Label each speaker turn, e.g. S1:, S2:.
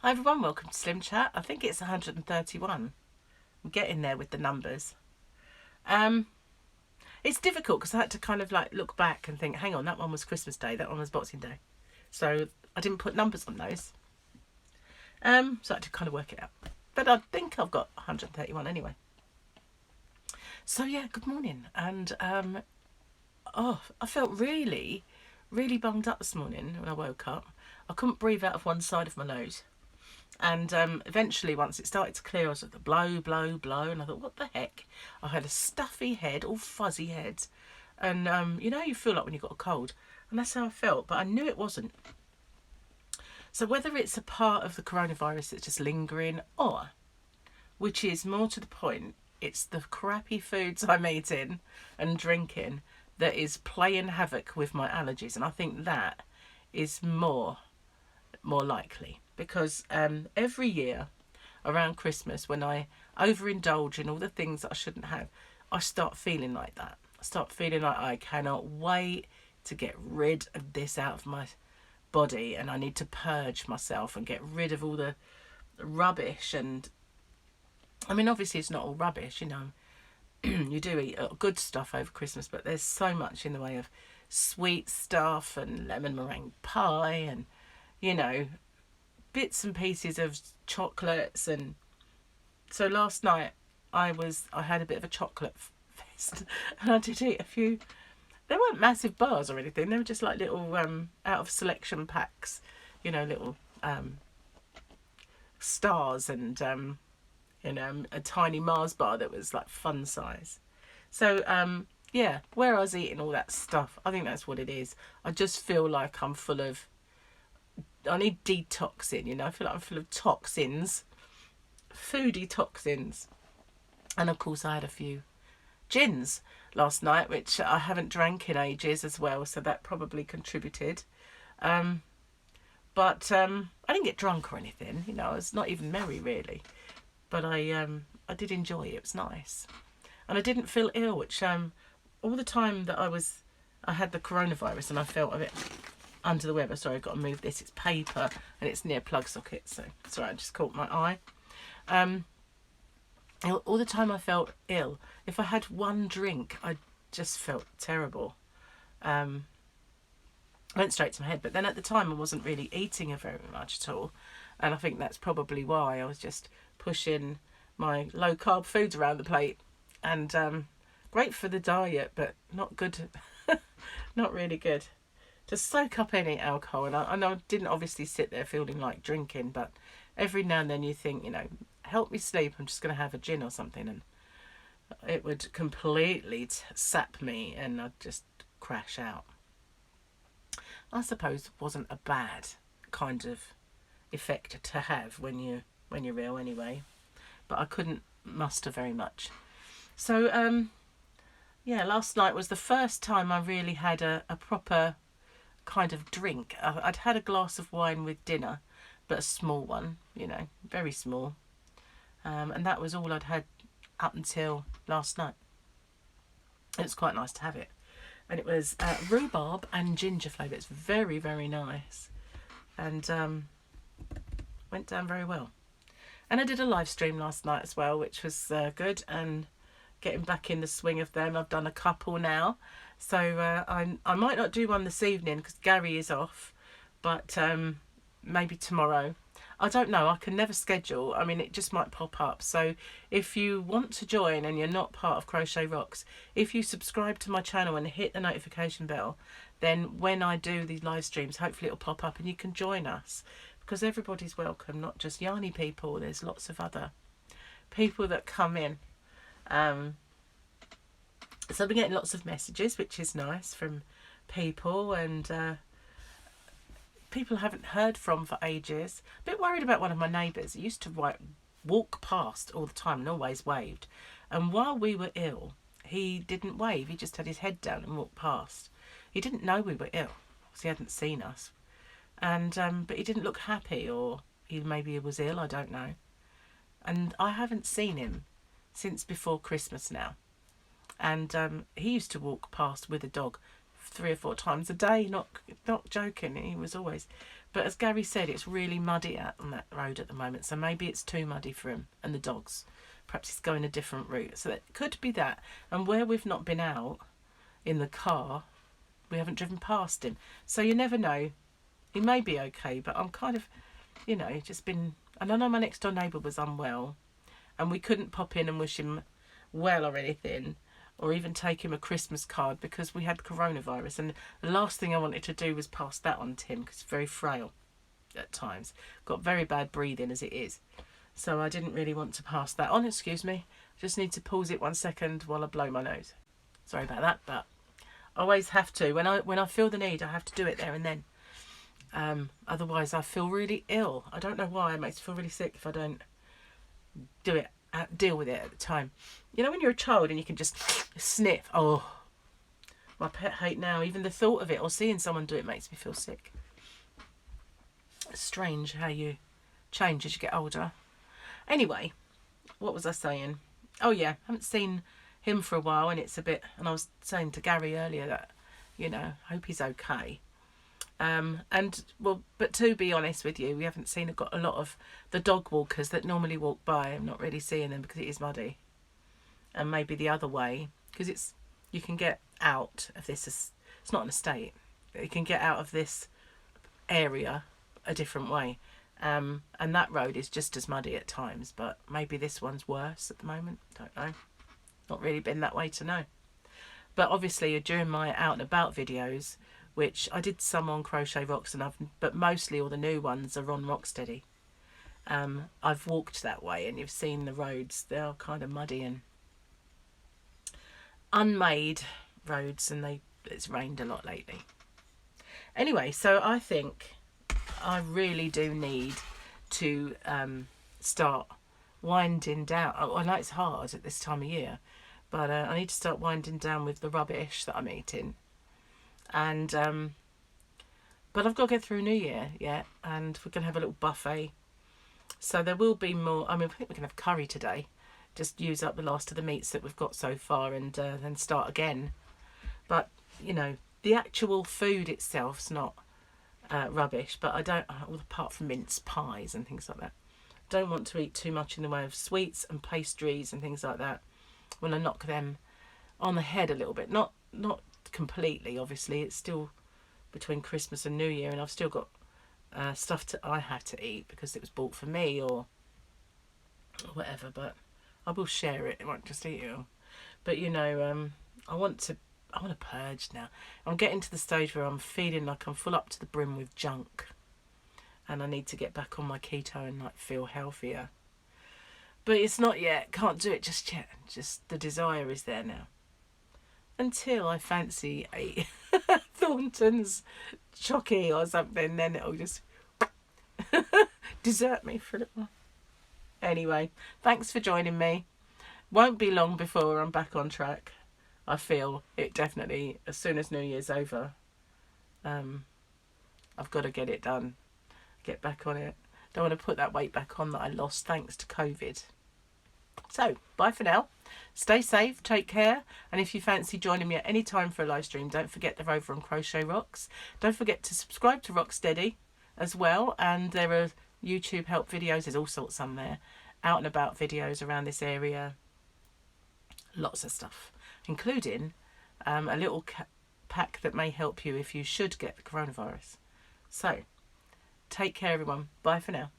S1: Hi everyone, welcome to SlimChat. I think it's 131. I'm getting there with the numbers. It's difficult because I had to kind of like look back and think, hang on, that one was Christmas Day, that one was Boxing Day. So I didn't put numbers on those. So I had to kind of work it out. But I think I've got 131 anyway. So yeah, good morning. And I felt really, really bunged up this morning when I woke up. I couldn't breathe out of one side of my nose. And eventually, once it started to clear, I was like, the blow, blow, blow. And I thought, what the heck? I had a stuffy head, all fuzzy head. And, you feel like when you've got a cold. And that's how I felt. But I knew it wasn't. So whether it's a part of the coronavirus that's just lingering, or, which is more to the point, it's the crappy foods I'm eating and drinking that is playing havoc with my allergies. And I think that is more likely. Because every year around Christmas, when I overindulge in all the things that I shouldn't have, I start feeling like that. I start feeling like I cannot wait to get rid of this out of my body, and I need to purge myself and get rid of all the rubbish. And I mean, obviously it's not all rubbish, you do eat good stuff over Christmas, but there's so much in the way of sweet stuff and lemon meringue pie and bits and pieces of chocolates. And so last night I had a bit of a chocolate fest, and I did eat a few. They weren't massive bars or anything, they were just like little out of selection packs, little stars, and a tiny Mars bar that was like fun size. So where I was eating all that stuff, I think that's what it is. I just feel like I need detoxing, I feel like I'm full of toxins, foodie toxins. And of course I had a few gins last night, which I haven't drank in ages as well, so that probably contributed. But I didn't get drunk or anything, I was not even merry really. But I did enjoy it, it was nice. And I didn't feel ill, which all the time that I had the coronavirus and I felt a bit under the weather. Sorry, I've got to move this. It's paper and it's near plug socket. So sorry, I just caught my eye. All the time I felt ill. If I had one drink, I just felt terrible. I went straight to my head. But then at the time I wasn't really eating very much at all. And I think that's probably why I was just pushing my low carb foods around the plate. And great for the diet, but not good. Not really good to soak up any alcohol. And I didn't obviously sit there feeling like drinking, but every now and then you think, help me sleep, I'm just going to have a gin or something, and it would completely sap me and I'd just crash out. I suppose it wasn't a bad kind of effect to have when you're ill anyway, but I couldn't muster very much. So last night was the first time I really had a proper kind of drink. I'd had a glass of wine with dinner, but a small one, very small. And that was all I'd had up until last night. It's quite nice to have it. And it was rhubarb and ginger flavour. It's very, very nice. And went down very well. And I did a live stream last night as well, which was good. And getting back in the swing of them. I've done a couple now. So I might not do one this evening because Gary is off. But maybe tomorrow. I don't know. I can never schedule. I mean, it just might pop up. So if you want to join and you're not part of Crochet Rocks, if you subscribe to my channel and hit the notification bell, then when I do these live streams, hopefully it'll pop up and you can join us. Because everybody's welcome, not just yarny people. There's lots of other people that come in. So I've been getting lots of messages, which is nice, from people, and people I haven't heard from for ages. A bit worried about one of my neighbours. He used to walk past all the time and always waved. And while we were ill, he didn't wave. He just had his head down and walked past. He didn't know we were ill because he hadn't seen us. And but he didn't look happy, or maybe he was ill, I don't know. And I haven't seen him since before Christmas now. And he used to walk past with a dog 3 or 4 times a day, not joking. He was always, But as Gary said, it's really muddy out on that road at the moment, so maybe it's too muddy for him and the dogs. Perhaps he's going a different route. So it could be that. And where we've not been out in the car, we haven't driven past him. So you never know. He may be okay, but I'm kind of, you know, just been... And I know my next door neighbour was unwell, and we couldn't pop in and wish him well or anything, or even take him a Christmas card because we had coronavirus. And the last thing I wanted to do was pass that on to him because he's very frail at times. Got very bad breathing as it is. So I didn't really want to pass that on. Excuse me. Just need to pause it 1 second while I blow my nose. Sorry about that, but I always have to. When I feel the need, I have to do it there and then. Otherwise, I feel really ill. I don't know why. It makes me feel really sick if I don't do it, deal with it at the time. You know when you're a child and you can just sniff? Oh, my pet hate now. Even the thought of it or seeing someone do it makes me feel sick. It's strange how you change as you get older. Anyway, what was I saying? Oh yeah, haven't seen him for a while, and it's a bit... And I was saying to Gary earlier that, you know, hope he's okay. And well, but to be honest with you, we haven't got a lot of the dog walkers that normally walk by. I'm not really seeing them because it is muddy, and maybe the other way because you can get out of this. It's not an estate. You can get out of this area a different way. And that road is just as muddy at times, but maybe this one's worse at the moment. Don't know. Not really been that way to know. But obviously during my out and about videos, which I did some on Crochet Rocks, but mostly all the new ones are on Rocksteady. I've walked that way, and you've seen the roads. They're kind of muddy and unmade roads, and it's rained a lot lately. Anyway, so I think I really do need to start winding down. I know it's hard at this time of year, but I need to start winding down with the rubbish that I'm eating. And but I've got to get through New Year yet, and we're going to have a little buffet. So there will be more. I mean, I think we're going to have curry today. Just use up the last of the meats that we've got so far, and then start again. But, you know, the actual food itself's not rubbish, but I don't, apart from mince pies and things like that, don't want to eat too much in the way of sweets and pastries and things like that when I knock them on the head a little bit. Not completely, obviously. It's still between Christmas and New Year, and I've still got stuff I have to eat because it was bought for me or whatever, but I will share it. I won't just eat it all. But, you know, I want to purge now. I'm getting to the stage where I'm feeling like I'm full up to the brim with junk, and I need to get back on my keto and like feel healthier. But it's not yet. Can't do it just yet. Just the desire is there now. Until I fancy a Thornton's chocky or something, then it'll just desert me for a little while. Anyway, thanks for joining me. Won't be long before I'm back on track. I feel it definitely, as soon as New Year's over, I've got to get it done. Get back on it. Don't want to put that weight back on that I lost thanks to COVID. So, bye for now. Stay safe, take care, and if you fancy joining me at any time for a live stream, don't forget they're over on Crochet Rocks. Don't forget to subscribe to Rocksteady as well, and there are YouTube help videos. There's all sorts on there. Out and about videos around this area. Lots of stuff, including a little pack that may help you if you should get the coronavirus. So, take care everyone. Bye for now.